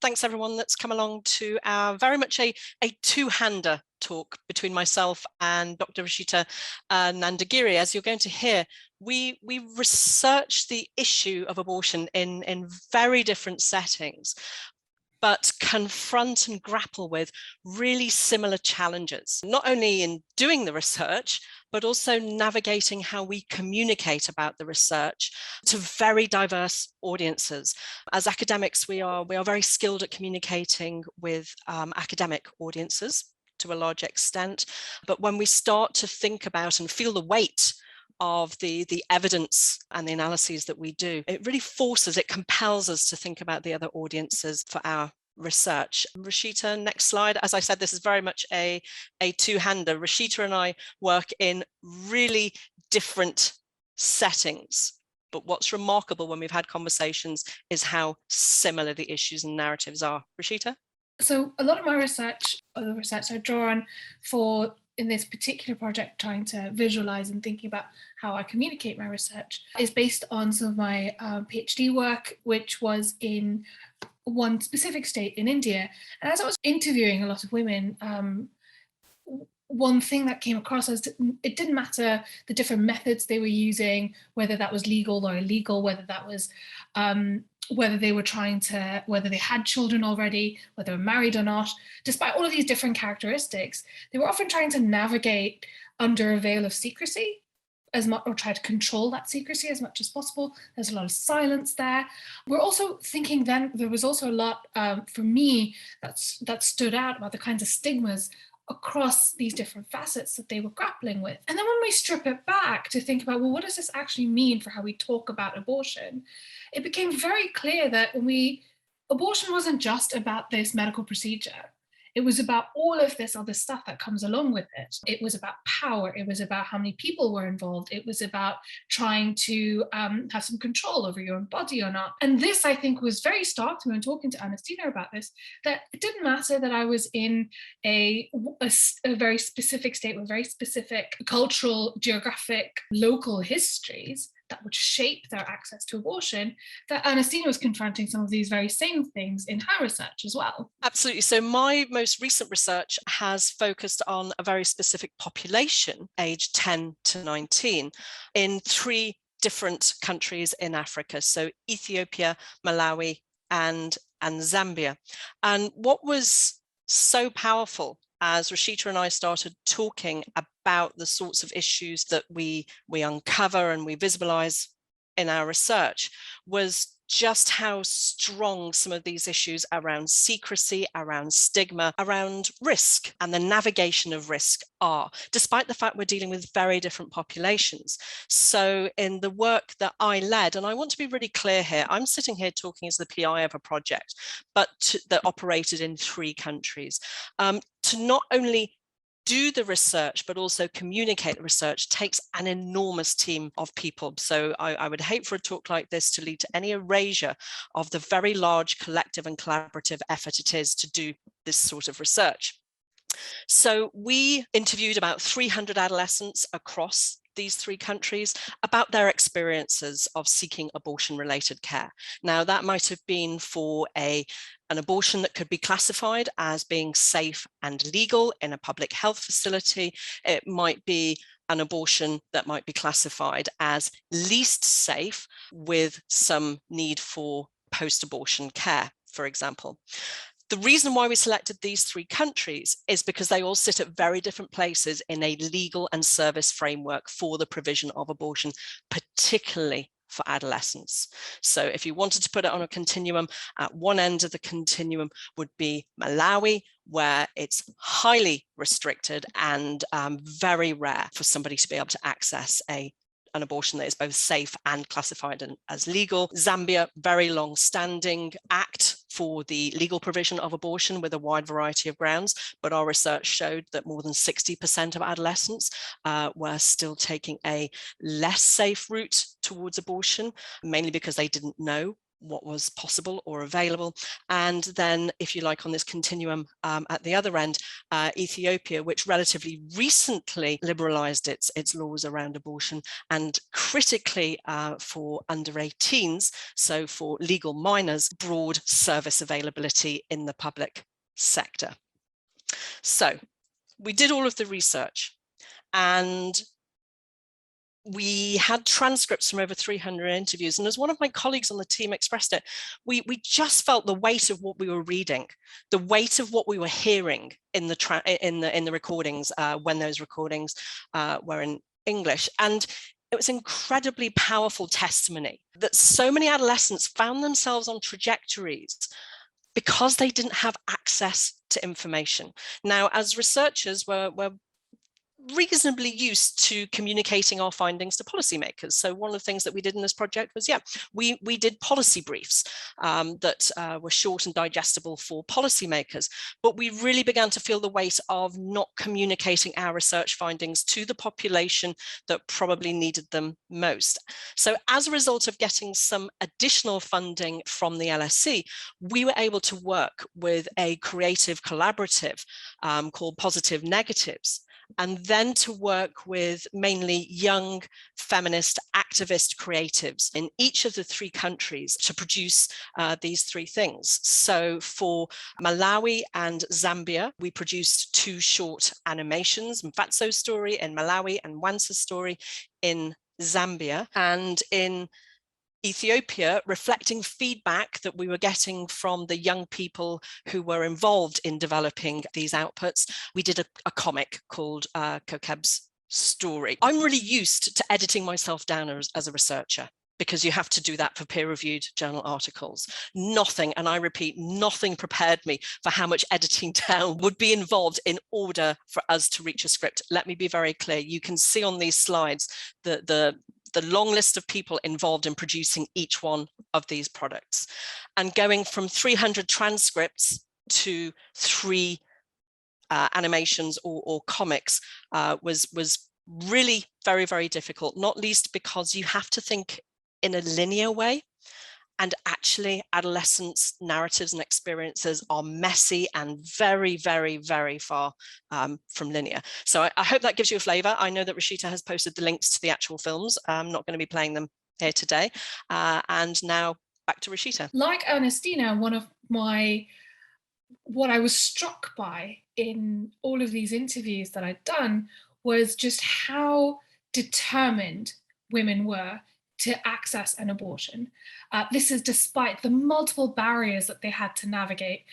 thanks everyone that's come along to our very much a two-hander talk between myself and Dr. Rashita Nandagiri. As you're going to hear, we research the issue of abortion in very different settings, but confront and grapple with really similar challenges, not only in doing the research, but also navigating how we communicate about the research to very diverse audiences. As academics, we are very skilled at communicating with academic audiences to a large extent. But when we start to think about and feel the weight of the evidence and the analyses that we do, it really compels us to think about the other audiences for our research. Rashita, next slide. As I said, this is very much a two-hander. Rashita and I work in really different settings, but what's remarkable when we've had conversations is how similar the issues and narratives are. Rashita? So a lot of my research, or the research I draw on for in this particular project, trying to visualize and thinking about how I communicate my research, is based on some of my PhD work, which was in one specific state in India. And as I was interviewing a lot of women, one thing that came across is it didn't matter the different methods they were using, whether that was legal or illegal, whether that was whether they had children already, whether they were married or not. Despite all of these different characteristics, they were often trying to navigate under a veil of secrecy as much, or try to control that secrecy as much as possible. There's a lot of silence there. We're also thinking then there was also a lot for me that stood out about the kinds of stigmas across these different facets that they were grappling with. And then when we strip it back to think about, well, what does this actually mean for how we talk about abortion? It became very clear that abortion wasn't just about this medical procedure. It was about all of this other stuff that comes along with it. It was about power. It was about how many people were involved. It was about trying to have some control over your own body or not. And this, I think, was very stark to me when talking to Anastasia about this, that it didn't matter that I was in a very specific state with very specific cultural, geographic, local histories that would shape their access to abortion, that Anastasia was confronting some of these very same things in her research as well. Absolutely. So my most recent research has focused on a very specific population, aged 10 to 19, in 3 different countries in Africa. So Ethiopia, Malawi, and Zambia. And what was so powerful as Rashita and I started talking about the sorts of issues that we uncover and we visualize in our research was just how strong some of these issues around secrecy, around stigma, around risk and the navigation of risk are, despite the fact we're dealing with very different populations. So in the work that I led, and I want to be really clear here, I'm sitting here talking as the PI of a project, but that operated in 3 countries. To not only do the research, but also communicate the research takes an enormous team of people. So I would hate for a talk like this to lead to any erasure of the very large collective and collaborative effort it is to do this sort of research. So we interviewed about 300 adolescents across these 3 countries about their experiences of seeking abortion-related care. Now, that might have been for an abortion that could be classified as being safe and legal in a public health facility. It might be an abortion that might be classified as least safe with some need for post-abortion care, for example. The reason why we selected these 3 countries is because they all sit at very different places in a legal and service framework for the provision of abortion, particularly for adolescents. So if you wanted to put it on a continuum, at one end of the continuum would be Malawi, where it's highly restricted and very rare for somebody to be able to access an abortion that is both safe and classified as legal. Zambia, very long-standing act for the legal provision of abortion with a wide variety of grounds, but our research showed that more than 60% of adolescents were still taking a less safe route towards abortion, mainly because they didn't know what was possible or available. And then, if you like, on this continuum at the other end, Ethiopia, which relatively recently liberalized its laws around abortion, and critically for under 18s, so for legal minors, broad service availability in the public sector. So we did all of the research, and we had transcripts from over 300 interviews. And as one of my colleagues on the team expressed it, we just felt the weight of what we were reading, the weight of what we were hearing in the recordings when those recordings were in English. And it was incredibly powerful testimony that so many adolescents found themselves on trajectories because they didn't have access to information. Now, as researchers, we're reasonably used to communicating our findings to policymakers. So one of the things that we did in this project was, we did policy briefs that were short and digestible for policymakers, but we really began to feel the weight of not communicating our research findings to the population that probably needed them most. So as a result of getting some additional funding from the LSE, we were able to work with a creative collaborative called Positive Negatives, and then to work with mainly young feminist activist creatives in each of the 3 countries to produce these 3 things. So for Malawi and Zambia, we produced 2 short animations, Mfatso's story in Malawi and Wansa's story in Zambia. And in Ethiopia, reflecting feedback that we were getting from the young people who were involved in developing these outputs, we did a comic called Kokeb's Story. I'm really used to editing myself down as a researcher, because you have to do that for peer-reviewed journal articles. Nothing, and I repeat, nothing prepared me for how much editing down would be involved in order for us to reach a script. Let me be very clear. You can see on these slides the long list of people involved in producing each one of these products. And going from 300 transcripts to 3 animations or comics was really very, very difficult, not least because you have to think in a linear way. And actually, adolescents' narratives and experiences are messy and very, very, very far from linear. So I hope that gives you a flavour. I know that Rashita has posted the links to the actual films. I'm not going to be playing them here today. And now back to Rashita. Like Ernestina, what I was struck by in all of these interviews that I'd done was just how determined women were to access an abortion. This is despite the multiple barriers that they had to navigate,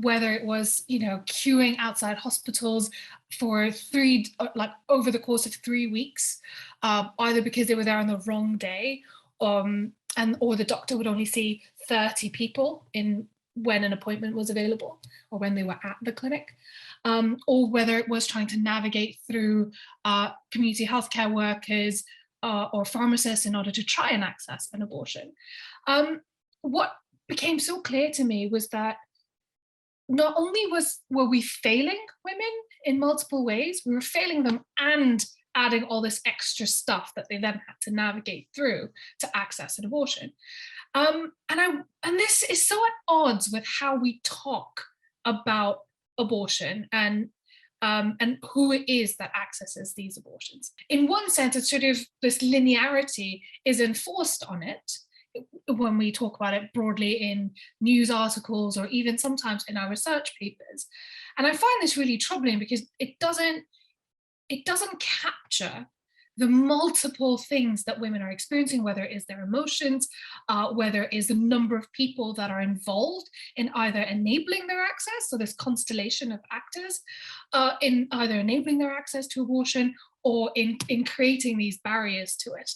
whether it was, queuing outside hospitals for over the course of 3 weeks, either because they were there on the wrong day, or the doctor would only see 30 people when an appointment was available or when they were at the clinic, or whether it was trying to navigate through community healthcare workers, or pharmacists in order to try and access an abortion. What became so clear to me was that not only were we failing women in multiple ways, we were failing them and adding all this extra stuff that they then had to navigate through to access an abortion. And this is so at odds with how we talk about abortion and who it is that accesses these abortions. In one sense, it's sort of this linearity is enforced on it when we talk about it broadly in news articles or even sometimes in our research papers. And I find this really troubling because it doesn't capture the multiple things that women are experiencing, whether it is their emotions, whether it is the number of people that are involved in either enabling their access, so this constellation of actors, in either enabling their access to abortion or in creating these barriers to it.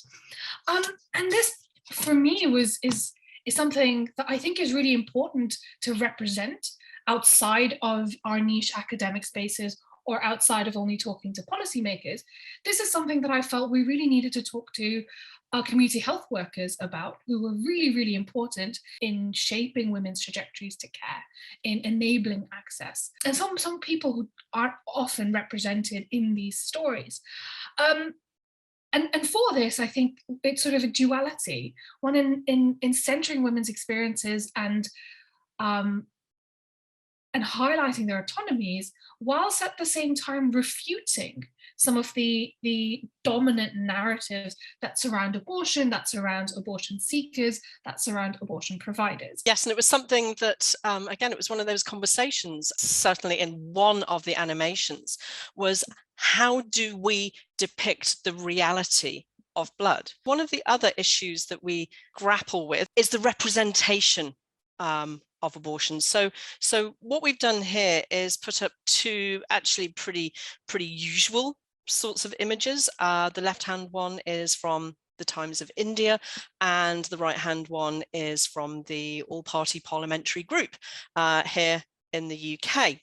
And this, for me, is something that I think is really important to represent outside of our niche academic spaces or outside of only talking to policymakers. This is something that I felt we really needed to talk to our community health workers about, who were really, really important in shaping women's trajectories to care, in enabling access, and some people who aren't often represented in these stories. and for this, I think it's sort of a duality, one in centering women's experiences and highlighting their autonomies, whilst at the same time refuting some of the dominant narratives that surround abortion, that surround abortion seekers, that surround abortion providers. Yes, and it was something that, again, it was one of those conversations, certainly in one of the animations, was how do we depict the reality of blood? One of the other issues that we grapple with is the representation of abortion. So what we've done here is put up two actually pretty usual sorts of images. The left-hand one is from the Times of India, and the right-hand one is from the all-party parliamentary group here in the UK.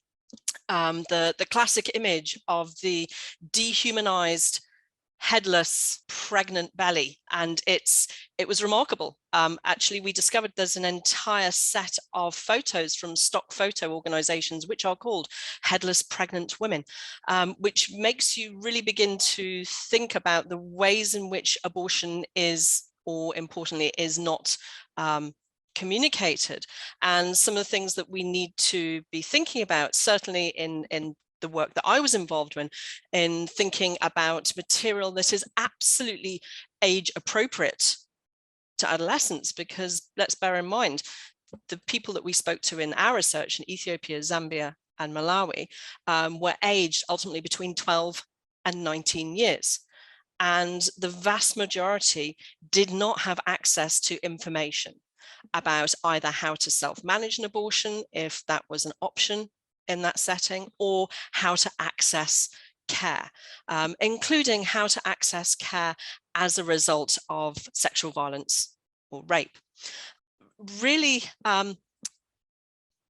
The classic image of the dehumanized, headless, pregnant belly, and it was remarkable. Actually, we discovered there's an entire set of photos from stock photo organizations which are called headless pregnant women, which makes you really begin to think about the ways in which abortion is, or importantly, is not communicated, and some of the things that we need to be thinking about, certainly in the work that I was involved in thinking about material that is absolutely age appropriate to adolescents, because let's bear in mind, the people that we spoke to in our research in Ethiopia, Zambia, and Malawi were aged ultimately between 12 and 19 years. And the vast majority did not have access to information about either how to self-manage an abortion, if that was an option in that setting, or how to access care, including how to access care as a result of sexual violence or rape. Really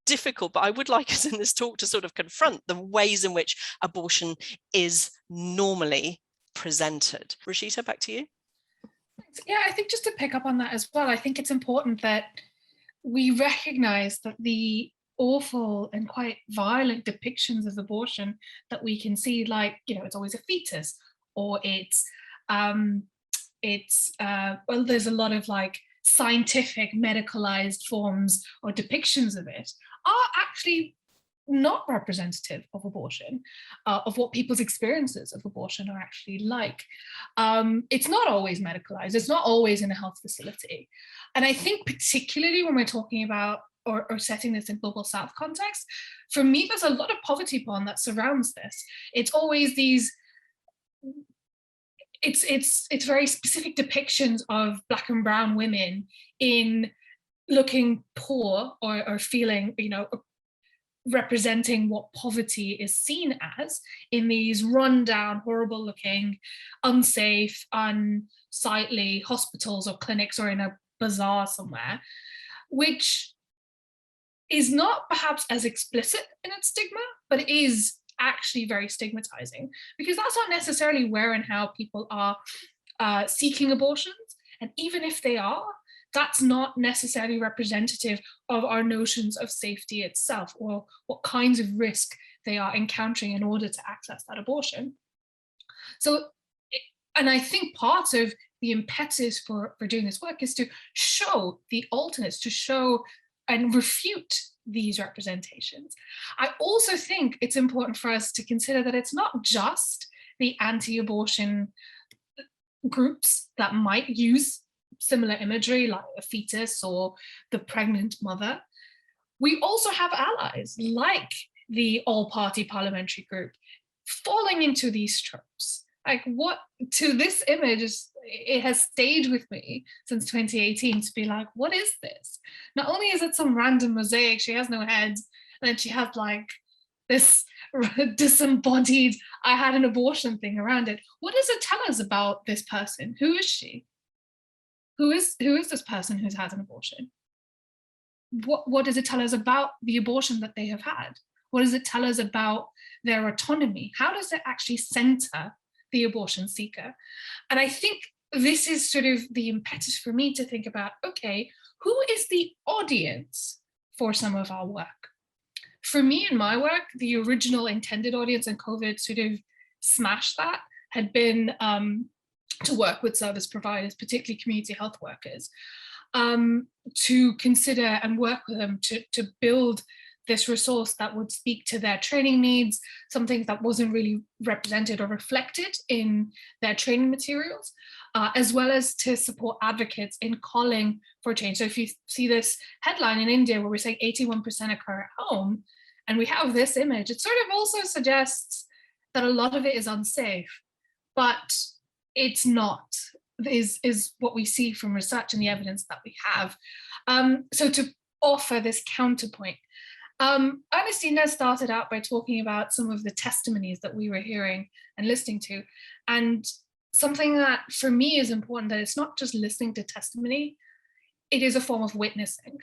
difficult, but I would like us in this talk to sort of confront the ways in which abortion is normally presented. Rashita, back to you. Yeah, I think just to pick up on that as well, I think it's important that we recognize that the awful and quite violent depictions of abortion that we can see, like, it's always a fetus, or well, there's a lot of like scientific medicalized forms or depictions of it, are actually not representative of abortion, of what people's experiences of abortion are actually like. It's not always medicalized, it's not always in a health facility. And I think particularly when we're talking about or setting this in global South context, for me, there's a lot of poverty porn that surrounds this. It's always these, it's very specific depictions of Black and brown women in looking poor or feeling, representing what poverty is seen as in these rundown, horrible looking, unsafe, unsightly hospitals or clinics, or in a bazaar somewhere, which is not perhaps as explicit in its stigma, but it is actually very stigmatizing, because that's not necessarily where and how people are seeking abortions. And even if they are, that's not necessarily representative of our notions of safety itself, or what kinds of risk they are encountering in order to access that abortion. So, and I think part of the impetus for doing this work is to show the alternates, to show and refute these representations. I also think it's important for us to consider that it's not just the anti-abortion groups that might use similar imagery, like a fetus or the pregnant mother. We also have allies like the all-party parliamentary group falling into these tropes. Like, what to this image, it has stayed with me since 2018 to be like, what is this? Not only is it some random mosaic, she has no head, and then she has like this disembodied, I had an abortion thing around it. What does it tell us about this person? Who is she? Who is this person who's had an abortion? What does it tell us about the abortion that they have had? What does it tell us about their autonomy? How does it actually center the abortion seeker? And I think this is sort of the impetus for me to think about, okay, who is the audience for some of our work? For me in my work, the original intended audience, and COVID sort of smashed that, had been to work with service providers, particularly community health workers, to consider and work with them to build this resource that would speak to their training needs, something that wasn't really represented or reflected in their training materials, as well as to support advocates in calling for change. So if you see this headline in India where we're saying 81% occur at home, and we have this image, it sort of also suggests that a lot of it is unsafe, but it's not, is what we see from research and the evidence that we have. So to offer this counterpoint, Ernestina started out by talking about some of the testimonies that we were hearing and listening to. And something that for me is important, that it's not just listening to testimony, it is a form of witnessing.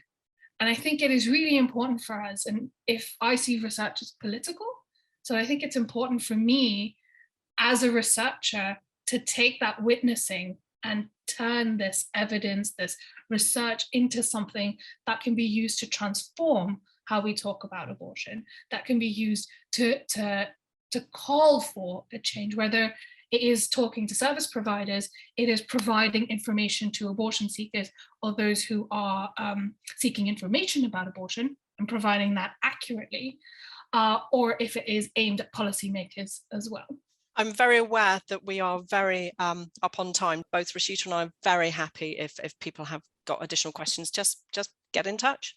And I think it is really important for us. And if I see research as political, so I think it's important for me as a researcher to take that witnessing and turn this evidence, this research into something that can be used to transform how we talk about abortion, that can be used to call for a change, whether it is talking to service providers, it is providing information to abortion seekers or those who are seeking information about abortion and providing that accurately, or if it is aimed at policymakers as well. I'm very aware that we are very up on time. Both Rashita and I are very happy if people have got additional questions, just get in touch.